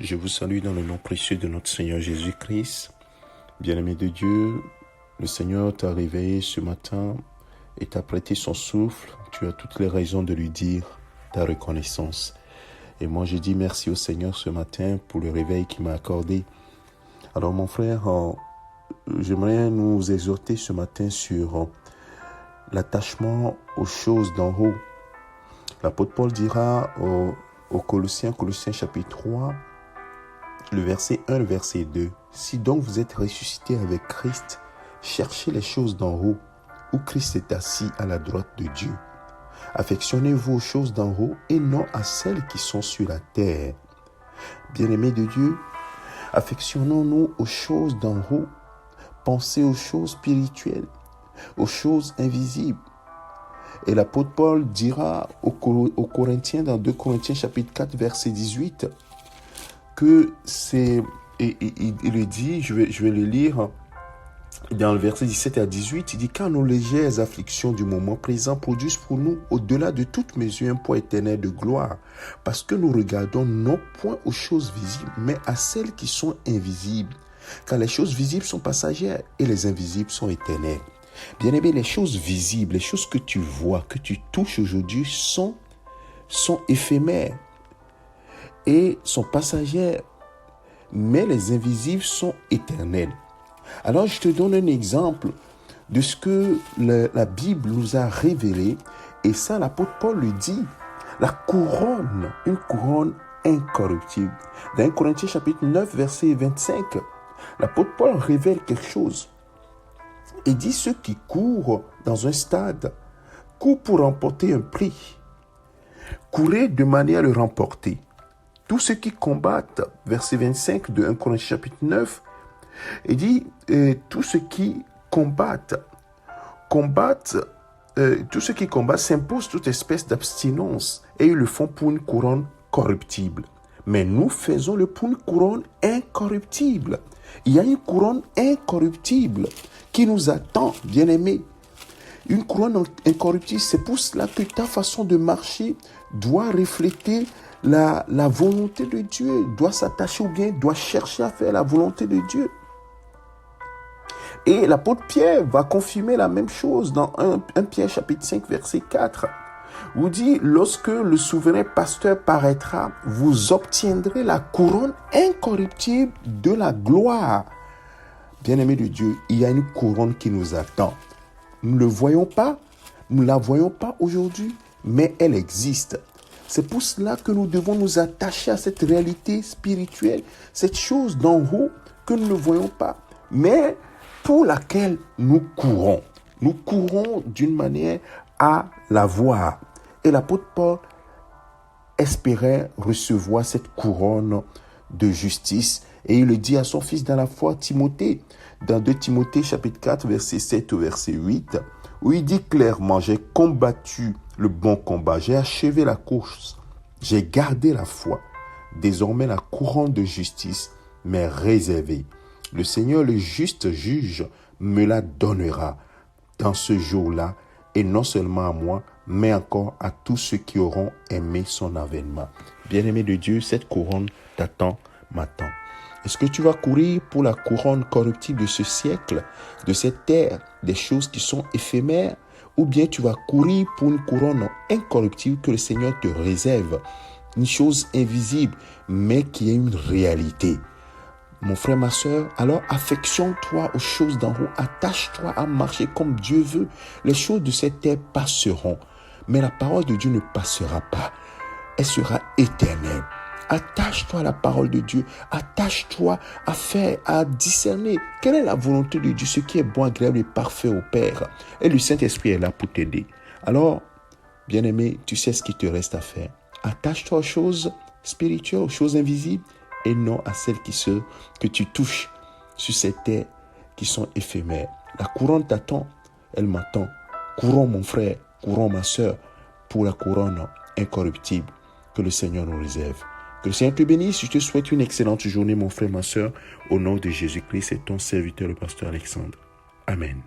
Je vous salue dans le nom précieux de notre Seigneur Jésus-Christ. Bien-aimé de Dieu, le Seigneur t'a réveillé ce matin et t'a prêté son souffle. Tu as toutes les raisons de lui dire ta reconnaissance. Et moi, je dis merci au Seigneur ce matin pour le réveil qu'il m'a accordé. Alors mon frère, j'aimerais nous exhorter ce matin sur l'attachement aux choses d'en haut. L'apôtre Paul dira aux Colossiens chapitre 3, le verset 1, le verset 2. « Si donc vous êtes ressuscités avec Christ, cherchez les choses d'en haut, où Christ est assis à la droite de Dieu. Affectionnez-vous aux choses d'en haut et non à celles qui sont sur la terre. » Bien-aimés de Dieu, affectionnons-nous aux choses d'en haut, pensez aux choses spirituelles, aux choses invisibles. Et l'apôtre Paul dira aux Corinthiens, dans 2 Corinthiens chapitre 4, verset 18, que c'est, et il le dit, je vais le lire, dans le verset 17 à 18, il dit « Car nos légères afflictions du moment présent produisent pour nous, au-delà de toute mesure, un poids éternel de gloire, parce que nous regardons non point aux choses visibles, mais à celles qui sont invisibles. Car les choses visibles sont passagères et les invisibles sont éternelles. » Bien-aimé, les choses visibles, les choses que tu vois, que tu touches aujourd'hui sont éphémères et sont passagères, mais les invisibles sont éternels. Alors, je te donne un exemple de ce que la Bible nous a révélé, et ça, l'apôtre Paul le dit, la couronne, une couronne incorruptible. Dans 1 Corinthiens chapitre 9, verset 25, l'apôtre Paul révèle quelque chose. Il dit, ceux qui courent dans un stade courent pour remporter un prix. Courez de manière à le remporter. Tous ceux qui combattent, verset 25 de 1 Corinthiens chapitre 9, il dit, tous ceux qui combattent s'imposent toute espèce d'abstinence et ils le font pour une couronne corruptible. Mais nous faisons-le pour une couronne incorruptible. Il y a une couronne incorruptible qui nous attend, bien-aimés. Une couronne incorruptible, c'est pour cela que ta façon de marcher doit refléter la volonté de Dieu, doit s'attacher ou bien doit chercher à faire la volonté de Dieu. Et l'apôtre Pierre va confirmer la même chose dans 1 Pierre chapitre 5 verset 4, où il dit, lorsque le souverain pasteur paraîtra, vous obtiendrez la couronne incorruptible de la gloire. Bien-aimés de Dieu, il y a une couronne qui nous attend. Nous ne le voyons pas, nous ne la voyons pas aujourd'hui, mais elle existe. C'est pour cela que nous devons nous attacher à cette réalité spirituelle, cette chose d'en haut que nous ne voyons pas, mais pour laquelle nous courons. Nous courons d'une manière à la voir. Et l'apôtre Paul espérait recevoir cette couronne de justice. Et il le dit à son fils dans la foi, Timothée, dans 2 Timothée chapitre 4, verset 7 au verset 8, où il dit clairement, j'ai combattu le bon combat, j'ai achevé la course, j'ai gardé la foi. Désormais, la couronne de justice m'est réservée. Le Seigneur, le juste juge, me la donnera dans ce jour-là, et non seulement à moi, mais encore à tous ceux qui auront aimé son avènement. Bien-aimé de Dieu, cette couronne t'attend, m'attend. Est-ce que tu vas courir pour la couronne corruptible de ce siècle, de cette terre, des choses qui sont éphémères, ou bien tu vas courir pour une couronne incorruptible que le Seigneur te réserve, une chose invisible, mais qui est une réalité? Mon frère, ma soeur, alors affectionne-toi aux choses d'en haut, attache-toi à marcher comme Dieu veut. Les choses de cette terre passeront, mais la parole de Dieu ne passera pas. Elle sera éternelle. Attache-toi à la parole de Dieu. Attache-toi à discerner quelle est la volonté de Dieu, ce qui est bon, agréable et parfait au Père. Et le Saint-Esprit est là pour t'aider. Alors, bien-aimé, tu sais ce qu'il te reste à faire. Attache-toi aux choses spirituelles, aux choses invisibles, et non à celles que tu touches sur cette terre qui sont éphémères. La couronne t'attend, elle m'attend. Courons mon frère, courons ma soeur, pour la couronne incorruptible que le Seigneur nous réserve. Que le Seigneur te bénisse. Je te souhaite une excellente journée, mon frère, ma soeur. Au nom de Jésus-Christ et ton serviteur, le pasteur Alexandre. Amen.